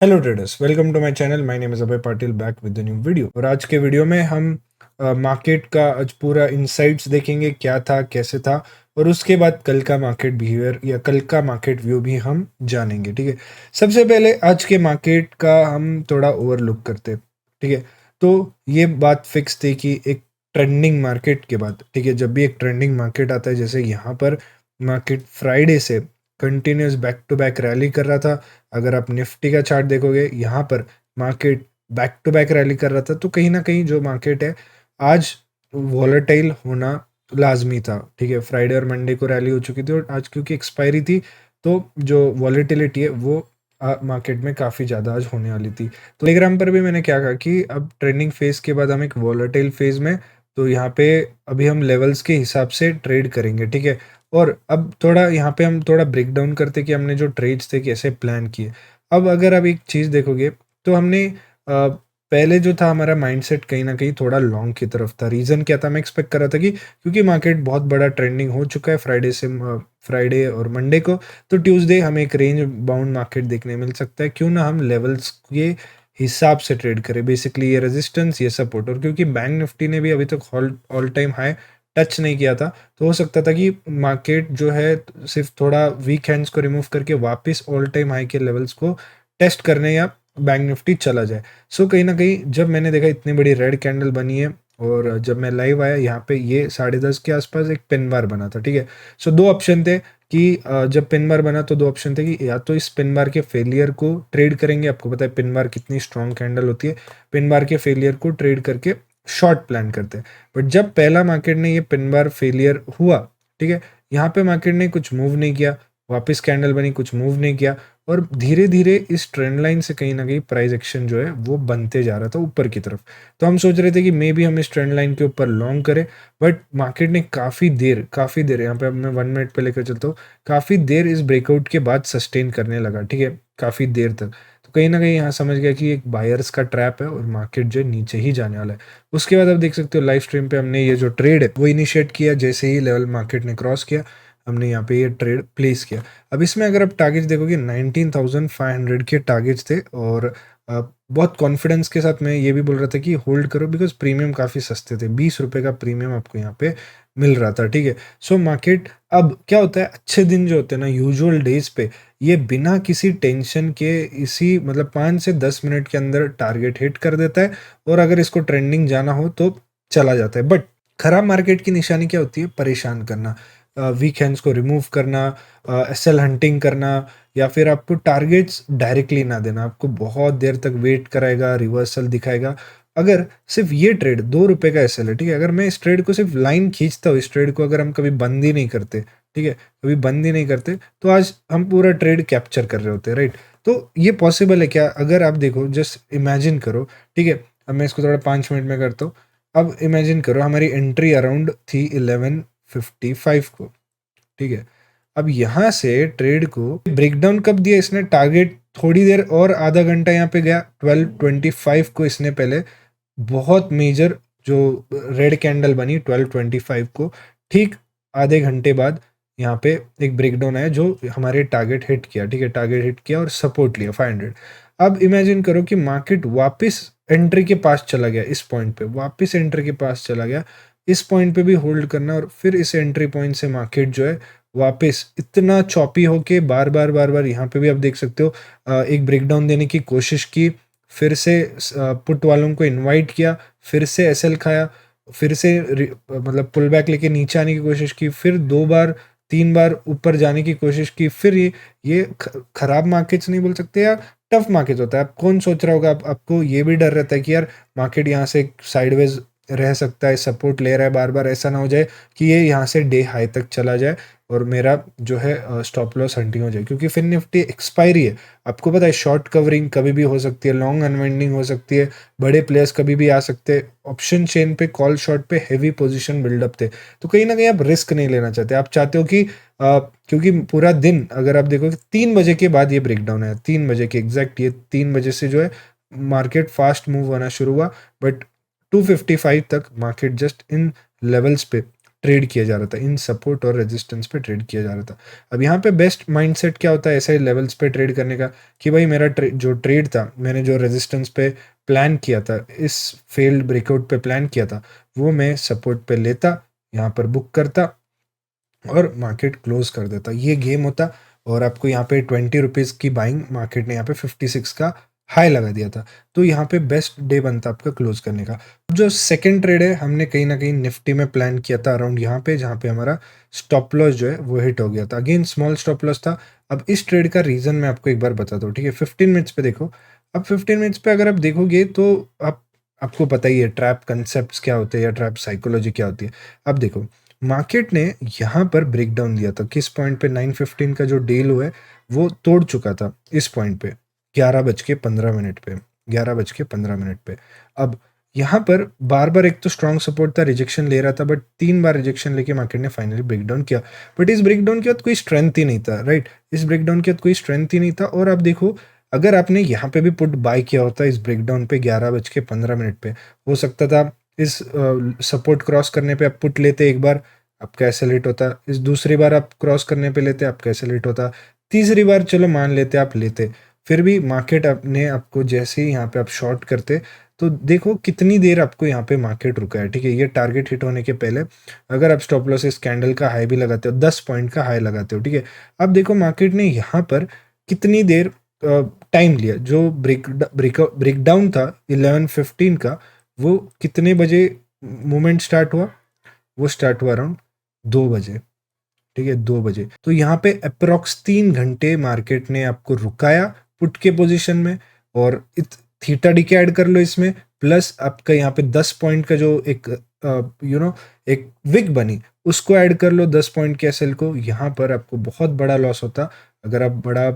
Hello traders, welcome to my channel. My name is Abhay Patil, back with the new video. और आज के video में हम मार्केट का आज पूरा इनसाइट्स देखेंगे, क्या था कैसे था, और उसके बाद कल का मार्केट बिहेवियर या कल का मार्केट व्यू भी हम जानेंगे। ठीक है, सबसे पहले आज के मार्केट का हम थोड़ा ओवरलुक करते हैं। ठीक है, तो ये बात फिक्स थी कि एक ट्रेंडिंग मार्केट के बाद, ठीक है, जब भी एक ट्रेंडिंग मार्केट आता है, जैसे यहाँ पर मार्केट फ्राइडे से continuous back to back rally कर रहा था। अगर आप निफ्टी का चार्ट देखोगे, यहाँ पर market back to back rally कर रहा था, तो कहीं ना कहीं जो मार्केट है आज वॉलेटाइल होना लाजमी था। ठीक है, फ्राइडे और मंडे को रैली हो चुकी थी और आज क्योंकि एक्सपायरी थी, तो जो वॉलेटिलिटी है वो मार्केट में काफ़ी ज़्यादा आज होने वाली थी। तो टेलीग्राम पर भी मैंने क्या कहा कि अब ट्रेंडिंग फेज के बाद हम एक वॉलेटाइल फेज में, तो यहाँ पे अभी हम लेवल्स के हिसाब से ट्रेड करेंगे। ठीक है, और अब थोड़ा यहाँ पे हम थोड़ा ब्रेक डाउन करते कि हमने जो ट्रेड्स थे कैसे प्लान किए। अब अगर आप एक चीज़ देखोगे, तो हमने पहले जो था हमारा माइंडसेट कहीं ना कहीं थोड़ा लॉन्ग की तरफ था। रीज़न क्या था, मैं एक्सपेक्ट कर रहा था कि क्योंकि मार्केट बहुत बड़ा ट्रेंडिंग हो चुका है फ्राइडे से, फ्राइडे और मंडे को, तो ट्यूसडे हमें एक रेंज बाउंड मार्केट देखने मिल सकता है। क्यों ना हम लेवल्स के हिसाब से ट्रेड करें, बेसिकली ये रेजिस्टेंस ये सपोर्ट। और क्योंकि बैंक निफ्टी ने भी अभी तक ऑल टाइम हाई टच नहीं किया था, तो हो सकता था कि मार्केट जो है सिर्फ थोड़ा वीक हैंड्स को रिमूव करके वापस ऑल टाइम हाई के लेवल्स को टेस्ट करने या बैंक निफ्टी चला जाए। सो कहीं ना कहीं जब मैंने देखा इतनी बड़ी रेड कैंडल बनी है, और जब मैं लाइव आया यहाँ पे ये 10:30 के आसपास एक पिन बार बना था। ठीक है, सो दो ऑप्शन थे कि जब पिन बार बना तो दो ऑप्शन थे कि या तो इस पिन बार के फेलियर को ट्रेड करेंगे, आपको पता है पिन बार कितनी स्ट्रॉन्ग कैंडल होती है, पिन बार के फेलियर को ट्रेड करके शॉर्ट प्लान करते हैं। बट जब पहला मार्केट ने ये पिन बार फेलियर हुआ, ठीक है, यहाँ पे मार्केट ने कुछ मूव नहीं किया, वापस कैंडल बनी, कुछ मूव नहीं किया, और धीरे धीरे इस ट्रेंड लाइन से कहीं ना कहीं प्राइस एक्शन जो है वो बनते जा रहा था ऊपर की तरफ। तो हम सोच रहे थे कि मे बी हम इस ट्रेंड लाइन के ऊपर लॉन्ग करें, बट मार्केट ने काफ़ी देर यहाँ पे, अब मैं 1 मिनट पे लेकर चलता हूँ, काफ़ी देर इस ब्रेकआउट के बाद सस्टेन करने लगा। ठीक है, काफ़ी देर तक। तो कहीं ना कहीं यहाँ समझ गया कि एक बायर्स का ट्रैप है और मार्केट जो है नीचे ही जाने वाला है। उसके बाद आप देख सकते हो लाइव स्ट्रीम पे हमने ये जो ट्रेड है वो इनिशिएट किया, जैसे ही लेवल मार्केट ने क्रॉस किया हमने यहाँ पे ये ट्रेड प्लेस किया। अब इसमें अगर आप टारगेट्स देखोगे 19,500 के टारगेट्स थे, और बहुत कॉन्फिडेंस के साथ मैं ये भी बोल रहा था कि होल्ड करो, बिकॉज प्रीमियम काफ़ी सस्ते थे, 20 रुपये का प्रीमियम आपको यहाँ पे मिल रहा था। ठीक है, सो मार्केट अब क्या होता है, अच्छे दिन जो होते हैं ना, यूजुअल डेज पे ये बिना किसी टेंशन के इसी मतलब 5 से 10 मिनट के अंदर टारगेट हिट कर देता है, और अगर इसको ट्रेंडिंग जाना हो तो चला जाता है। बट खराब मार्केट की निशानी क्या होती है, परेशान करना, वीक हैंड्स को रिमूव करना, एसएल हंटिंग करना, या फिर आपको टारगेट्स डायरेक्टली ना देना, आपको बहुत देर तक वेट कराएगा, रिवर्सल दिखाएगा। अगर सिर्फ ये ट्रेड 2 रुपए का एसएल है, ठीक है, अगर मैं इस ट्रेड को सिर्फ लाइन खींचता हूँ, इस ट्रेड को अगर हम कभी बंद ही नहीं करते, ठीक है, कभी बंद ही नहीं करते, तो आज हम पूरा ट्रेड कैप्चर कर रहे होते, राइट। तो ये पॉसिबल है क्या, अगर आप देखो, जस्ट इमेजिन करो। ठीक है, अब मैं इसको थोड़ा 5 मिनट में करता हूँ। अब इमेजिन करो हमारी एंट्री अराउंड थी 11:55 को। ठीक है, अब यहाँ से ट्रेड को ब्रेकडाउन कब दिया इसने, टारगेट थोड़ी देर और आधा घंटा यहाँ पे गया, 12:25 को इसने पहले बहुत मेजर जो रेड कैंडल बनी 12:25 को, ठीक आधे घंटे बाद यहाँ पे एक ब्रेकडाउन आया जो हमारे टारगेट हिट किया। ठीक है, टारगेट हिट किया और सपोर्ट लिया 500। अब इमेजिन करो कि मार्केट वापस एंट्री के पास चला गया, इस पॉइंट पे वापस एंट्री के पास चला गया, इस पॉइंट पे भी होल्ड करना, और फिर इस एंट्री पॉइंट से मार्केट जो है वापस इतना चॉपी होके बार बार यहाँ पे भी आप देख सकते हो, एक ब्रेकडाउन देने की कोशिश की, फिर से पुट वालों को इनवाइट किया, फिर से एसएल खाया, फिर से मतलब पुल बैक लेके नीचे आने की कोशिश की, फिर 2 बार 3 बार ऊपर जाने की कोशिश की, फिर ये खराब मार्केट्स नहीं बोल सकते यार, टफ मार्केट होता है। आप कौन सोच रहा होगा, आपको ये भी डर रहता है कि यार मार्केट यहाँ से साइडवेज रह सकता है, सपोर्ट ले रहा है बार बार, ऐसा ना हो जाए कि ये यहाँ से डे हाई तक चला जाए और मेरा जो है स्टॉप लॉस हंटिंग हो जाए, क्योंकि फिर निफ्टी एक्सपायरी है, आपको पता है, शॉर्ट कवरिंग कभी भी हो सकती है, लॉन्ग अनवाइंडिंग हो सकती है, बड़े प्लेयर्स कभी भी आ सकते हैं, ऑप्शन चेन पे कॉल शॉर्ट पे हैवी पोजीशन बिल्डअप थे। तो कहीं ना कहीं आप रिस्क नहीं लेना चाहते, आप चाहते हो कि क्योंकि पूरा दिन अगर आप देखो कि 3 बजे के बाद ये ब्रेकडाउन है, 3 बजे के एग्जैक्ट, ये 3 बजे से जो है मार्केट फास्ट मूव होना शुरू हुआ, बट 2:55 तक मार्केट जस्ट इन लेवल्स पे ट्रेड किया जा रहा था, इन सपोर्ट और रेजिस्टेंस पे ट्रेड किया जा रहा था। अब यहाँ पे बेस्ट माइंडसेट क्या होता है ऐसे लेवल्स पे ट्रेड करने का, कि भाई मेरा जो ट्रेड था, मैंने जो रेजिस्टेंस पे प्लान किया था, इस फेल्ड ब्रेकआउट पे प्लान किया था, वो मैं सपोर्ट पे लेता, यहाँ पर बुक करता और मार्केट क्लोज कर देता। ये गेम होता। और आपको यहाँ पे 20 रुपीज़ की बाइंग, मार्केट ने यहाँ पे 56 का हाई लगा दिया था, तो यहाँ पे बेस्ट डे बनता आपका क्लोज करने का। जो सेकंड ट्रेड है, हमने कहीं ना कहीं निफ्टी में प्लान किया था अराउंड यहाँ पे, जहाँ पे हमारा स्टॉप लॉस जो है वो हिट हो गया था। अगेन स्मॉल स्टॉप लॉस था। अब इस ट्रेड का रीजन मैं आपको एक बार बताता हूँ, ठीक है। 15 मिनट्स पे देखो। अब 15 मिनट्स पे अगर आप देखोगे तो आपको पता ही है ट्रैप कंसेप्ट क्या होते हैं या ट्रैप साइकोलॉजी क्या होती है। अब देखो, मार्केट ने यहाँ पर ब्रेक डाउन दिया था किस पॉइंट पे, 9:15 का जो डील हुआ है वो तोड़ चुका था इस पॉइंट पे, 11:15 पे, 11:15 पे। अब यहाँ पर बार बार एक तो स्ट्रॉन्ग सपोर्ट था, रिजेक्शन ले रहा था, बट 3 बार रिजेक्शन लेके मार्केट ने फाइनली ब्रेक डाउन किया। बट इस ब्रेक डाउन के बाद कोई स्ट्रेंथ ही नहीं था, राइट। इस ब्रेक डाउन के बाद कोई स्ट्रेंथ ही नहीं था। और आप देखो, अगर आपने यहाँ पे भी पुट बाय किया होता इस ब्रेक डाउन पे 11:15 पे, हो सकता था इस सपोर्ट क्रॉस करने पे आप पुट लेते एक बार, आपका एसएल होता। इस दूसरी बार आप क्रॉस करने पे लेते, आपका एसएल होता। तीसरी बार चलो मान लेते आप लेते, फिर भी मार्केट अपने आपको जैसे ही यहाँ पे आप शॉर्ट करते, तो देखो कितनी देर आपको यहाँ पे मार्केट रुका है, ठीक है। ये टारगेट हिट होने के पहले अगर आप स्टॉप लॉस इस कैंडल का हाई भी लगाते हो, 10 पॉइंट का हाई लगाते हो, ठीक है। अब देखो मार्केट ने यहाँ पर कितनी देर टाइम लिया। जो ब्रेक डाउन था 11:15 का, वो कितने बजे मूवमेंट स्टार्ट हुआ? वो स्टार्ट हुआ अराउंड 2 बजे, ठीक है, 2 बजे। तो यहाँ पे अप्रोक्स 3 घंटे मार्केट ने आपको रुकाया पुट के पोजीशन में। और थीटा डी के ऐड कर लो इसमें, प्लस आपका यहाँ पे 10 पॉइंट का जो एक एक विक बनी, उसको ऐड कर लो 10 पॉइंट के एसएल को। यहाँ पर आपको बहुत बड़ा लॉस होता। अगर आप बड़ा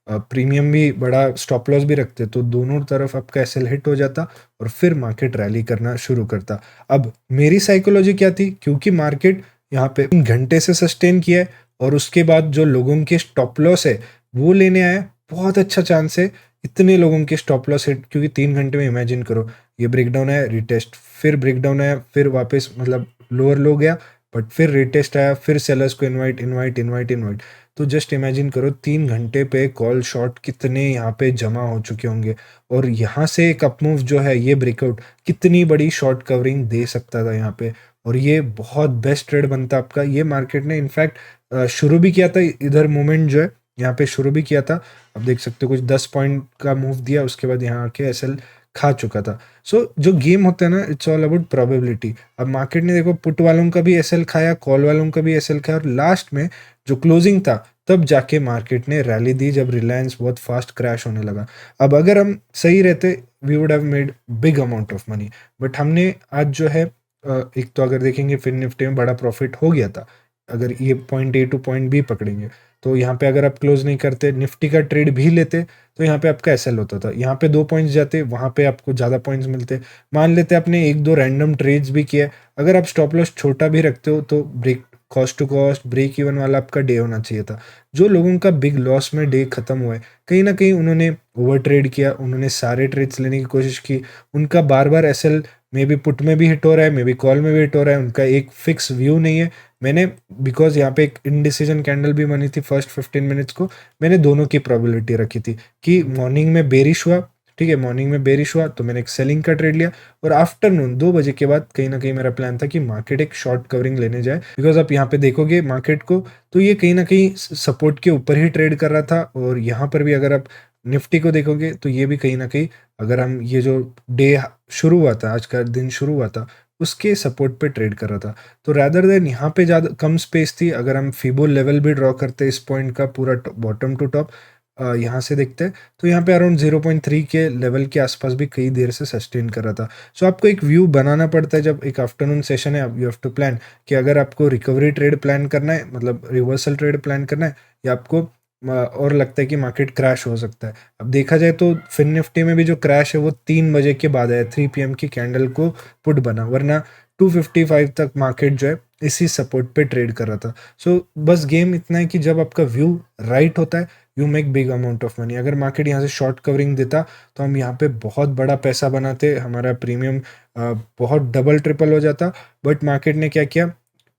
प्रीमियम भी, बड़ा स्टॉप लॉस भी रखते, तो दोनों तरफ आपका एसएल हिट हो जाता और फिर मार्केट रैली करना शुरू करता। अब मेरी साइकोलॉजी क्या थी, क्योंकि मार्केट यहाँ पे 3 घंटे से सस्टेन किया है और उसके बाद जो लोगों के स्टॉप लॉस है वो लेने आया, बहुत अच्छा चांस है इतने लोगों के स्टॉप लॉस हिट। क्योंकि 3 घंटे में इमेजिन करो, ये ब्रेकडाउन आया, रिटेस्ट, फिर ब्रेकडाउन आया, फिर वापस मतलब लोअर लो गया, बट फिर रिटेस्ट आया, फिर सेलर्स को इनवाइट इनवाइट इनवाइट इनवाइट। तो जस्ट इमेजिन करो 3 घंटे पे कॉल शॉर्ट कितने यहाँ पे जमा हो चुके होंगे। और यहाँ से एक अपमूव जो है, ये ब्रेकआउट कितनी बड़ी शॉर्ट कवरिंग दे सकता था यहाँ पे। और ये बहुत बेस्ट ट्रेड बनता आपका। ये मार्केट ने इनफैक्ट शुरू भी किया था, इधर मूवमेंट जो है यहाँ पे शुरू भी किया था। अब देख सकते हो कुछ 10 पॉइंट का मूव दिया, उसके बाद यहाँ आके एसएल खा चुका था। सो जो गेम होता है ना, इट्स ऑल अबाउट प्रोबेबिलिटी। अब मार्केट ने देखो पुट वालों का भी एसएल खाया, कॉल वालों का भी एसएल खाया, और लास्ट में जो क्लोजिंग था तब जाके मार्केट ने रैली दी, जब रिलायंस बहुत फास्ट क्रैश होने लगा। अब अगर हम सही रहते, we would have made big amount of money. But हमने आज जो है एक तो अगर देखेंगे फिर निफ्टी में बड़ा प्रॉफिट हो गया था। अगर ये point A to point B पकड़ेंगे, तो यहाँ पे अगर आप क्लोज नहीं करते, निफ्टी का ट्रेड भी लेते, तो यहाँ पे आपका एसएल होता था। यहाँ पे 2 पॉइंट्स जाते, वहाँ पे आपको ज़्यादा पॉइंट्स मिलते। मान लेते आपने 1-2 रैंडम ट्रेड्स भी किया, अगर आप स्टॉप लॉस छोटा भी रखते हो, तो break cost to cost break even वाला आपका डे होना चाहिए था। जो लोगों का बिग लॉस में डे खत्म हुआ है, कहीं ना कहीं उन्होंने ओवर ट्रेड किया, उन्होंने सारे ट्रेड्स लेने की कोशिश की, उनका बार बार एसएल मे बी पुट में भी हिट हो रहा है, मे बी कॉल में भी हिट हो रहा है, उनका एक फिक्स व्यू नहीं है। मैंने, बिकॉज यहाँ पे एक इनडिसीजन कैंडल भी बनी थी फर्स्ट 15 मिनट्स को, मैंने दोनों की प्रोबेबिलिटी रखी थी कि मॉर्निंग में बेरिश हुआ, ठीक है, मॉर्निंग में बेरिश हुआ तो मैंने एक सेलिंग का ट्रेड लिया, और आफ्टरनून 2 बजे के बाद कहीं ना कहीं मेरा प्लान था कि मार्केट एक शॉर्ट कवरिंग लेने जाए। बिकॉज आप यहाँ पे देखोगे मार्केट को, तो ये कहीं ना कहीं सपोर्ट के ऊपर ही ट्रेड कर रहा था। और यहाँ पर भी अगर आप निफ्टी को देखोगे, तो ये भी कहीं ना कहीं, अगर हम ये जो डे शुरू हुआ था, आज का दिन शुरू हुआ था, उसके सपोर्ट पे ट्रेड कर रहा था। तो रैदर देन यहाँ पे ज़्यादा कम स्पेस थी। अगर हम फिबो लेवल भी ड्रॉ करते इस पॉइंट का पूरा बॉटम टू टॉप, यहाँ से देखते हैं, तो यहाँ पे अराउंड 0.3 के लेवल के आसपास भी कई देर से सस्टेन कर रहा था। सो आपको एक व्यू बनाना पड़ता है जब एक आफ्टरनून सेशन है, यू हैव टू प्लान कि अगर आपको रिकवरी ट्रेड प्लान करना है, मतलब रिवर्सल ट्रेड प्लान करना है, या आपको और लगता है कि मार्केट क्रैश हो सकता है। अब देखा जाए तो फिन निफ्टी में भी जो क्रैश है वो 3 बजे के बाद आया, 3 PM की कैंडल को पुट बना, वरना 255 तक मार्केट जो है इसी सपोर्ट पे ट्रेड कर रहा था। सो बस गेम इतना है कि जब आपका व्यू राइट होता है, you make big amount of money. अगर मार्केट यहाँ से शॉर्ट कवरिंग देता, तो हम यहाँ पे बहुत बड़ा पैसा बनाते, हमारा प्रीमियम बहुत डबल ट्रिपल हो जाता। बट मार्केट ने क्या किया,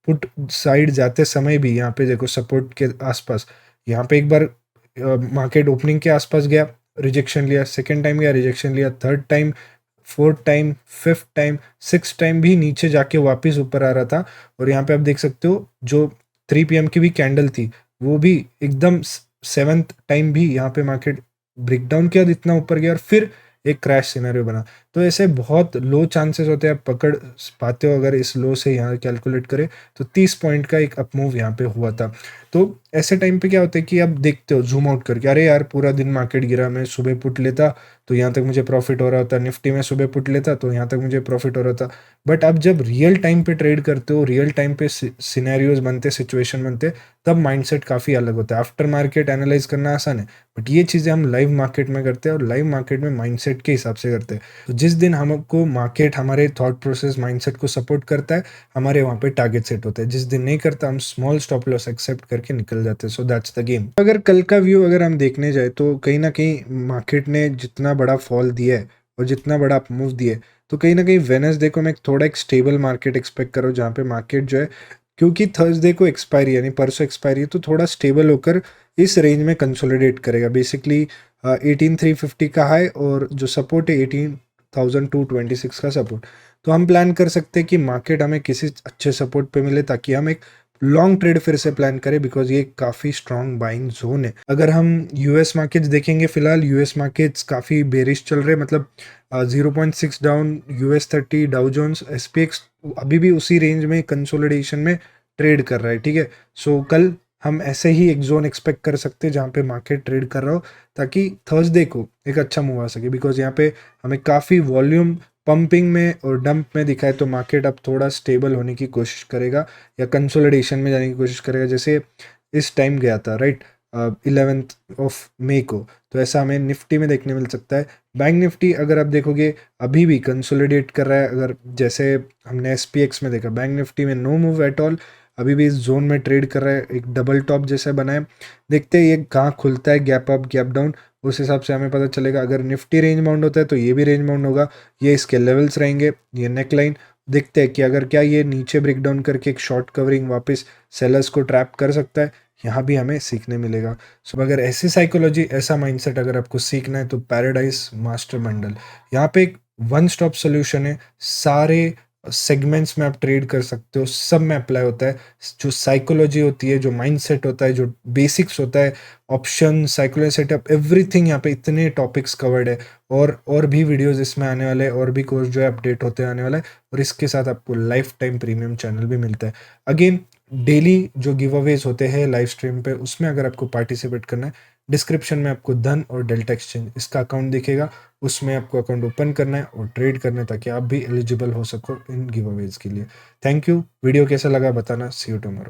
पुट साइड जाते समय भी यहाँ पे देखो सपोर्ट के आसपास, यहाँ पे एक बार मार्केट ओपनिंग के आसपास गया, रिजेक्शन लिया, सेकेंड टाइम गया, रिजेक्शन लिया, third time, fourth time, fifth time, six time भी नीचे जाके वापस ऊपर आ रहा था। और यहाँ पे आप देख सकते हो जो 3 PM की भी कैंडल थी, वो भी एकदम सेवन्थ टाइम भी यहाँ पे मार्केट ब्रेकडाउन किया, इतना ऊपर गया और फिर एक क्रैश सिनेरियो बना। तो ऐसे बहुत लो चांसेस होते हैं, आप पकड़ पाते हो अगर इस लो से यहाँ कैलकुलेट करें तो 30 पॉइंट का एक अप मूव यहाँ पे हुआ था। तो ऐसे टाइम पे क्या होता है कि आप देखते हो जूम आउट करके, अरे यार पूरा दिन मार्केट गिरा, मैं सुबह पुट लेता तो यहाँ तक मुझे प्रॉफिट हो रहा होता, निफ्टी में सुबह पुट लेता तो यहाँ तक मुझे प्रॉफिट हो रहा था। बट अब जब रियल टाइम पे ट्रेड करते हो, रियल टाइम पे सिनेरियोज बनते, सिचुएशन बनते, तब माइंडसेट काफ़ी अलग होता है। आफ्टर मार्केट एनालाइज करना आसान है, बट ये चीज़ें हम लाइव मार्केट में करते हैं और लाइव मार्केट में माइंडसेट के हिसाब से करते हैं। तो जिस दिन हमको मार्केट हमारे थॉट प्रोसेस माइंडसेट को सपोर्ट करता है, हमारे वहाँ पे टारगेट सेट होता है। जिस दिन नहीं करता, हम स्मॉल स्टॉप लॉस एक्सेप्ट करके निकल जाते हैं। So that's the game. अगर कल का व्यू अगर हम देखने जाए तो कहीं ना कहीं मार्केट ने जितना बड़ा फॉल दिया है और जितना बड़ा अप मूव दिया है, तो कहीं ना कहीं वेडनेसडे को मैं थोड़ा एक स्टेबल मार्केट एक्सपेक्ट करूँ, जहाँ पे मार्केट जो है, क्योंकि थर्सडे को एक्सपायरी यानी परसों एक्सपायरी है, तो थोड़ा स्टेबल होकर इस रेंज में कंसोलिडेट करेगा। बेसिकली 18,350 का हाई और जो सपोर्ट है 18,226 का सपोर्ट। तो हम प्लान कर सकते हैं कि मार्केट हमें किसी अच्छे सपोर्ट पे मिले ताकि हम एक लॉन्ग ट्रेड फिर से प्लान करें, बिकॉज ये काफ़ी स्ट्रॉन्ग बाइंग जोन है। अगर हम यूएस मार्केट्स देखेंगे, फिलहाल यूएस मार्केट्स काफ़ी बेरिश चल रहे हैं, मतलब 0.6 down US 30, Dow Jones, SPX अभी भी उसी रेंज में कंसोलिडेशन में ट्रेड कर रहा है। ठीक है, सो कल हम ऐसे ही एक जोन एक्सपेक्ट कर सकते हैं जहाँ पे मार्केट ट्रेड कर रहा हो, ताकि थर्सडे को एक अच्छा मूव आ सके। बिकॉज यहाँ पे हमें काफ़ी वॉल्यूम पंपिंग में और डंप में दिखाए, तो मार्केट अब थोड़ा स्टेबल होने की कोशिश करेगा या कंसोलिडेशन में जाने की कोशिश करेगा, जैसे इस टाइम गया था, राइट, 11 मई को। तो ऐसा हमें निफ्टी में देखने मिल सकता है। बैंक निफ्टी अगर आप देखोगे अभी भी कंसोलिडेट कर रहा है, अगर जैसे हमने SPX में देखा, बैंक निफ्टी में नो मूव एट ऑल, अभी भी इस जोन में ट्रेड कर रहा है, एक डबल टॉप जैसा बना है। देखते हैं ये कहाँ खुलता है, गैप अप गैप डाउन, उस हिसाब से हमें पता चलेगा। अगर निफ्टी रेंज बाउंड होता है तो ये भी रेंज बाउंड होगा, ये इसके लेवल्स रहेंगे, ये नेक लाइन। देखते हैं कि अगर क्या ये नीचे ब्रेक डाउन करके एक शॉर्ट कवरिंग वापस सेलर्स को ट्रैप कर सकता है, यहाँ भी हमें सीखने मिलेगा। सो अगर ऐसी साइकोलॉजी, ऐसा माइंडसेट अगर आपको सीखना है तो पैराडाइज मास्टर बंडल यहाँ पे एक वन स्टॉप सोल्यूशन है। सारे सेगमेंट्स में आप ट्रेड कर सकते हो, सब में अप्लाई होता है। जो साइकोलॉजी होती है, जो माइंडसेट होता है, जो बेसिक्स होता है, ऑप्शन, साइकोलॉजी सेटअप, एवरीथिंग, यहाँ पे इतने टॉपिक्स कवर्ड है। और भी वीडियोस इसमें आने वाले हैं, और भी कोर्स जो है अपडेट होते आने वाला है, और इसके साथ आपको लाइफ टाइम प्रीमियम चैनल भी मिलता है। अगेन, डेली जो गिव अवेज होते हैं लाइव स्ट्रीम पे, उसमें अगर आपको पार्टिसिपेट करना है, डिस्क्रिप्शन में आपको धन और डेल्टा एक्सचेंज इसका अकाउंट दिखेगा, उसमें आपको अकाउंट ओपन करना है और ट्रेड करना है, ताकि आप भी एलिजिबल हो सको इन गिव अवेज के लिए। Thank you. वीडियो कैसा लगा बताना। सी यू टुमारो।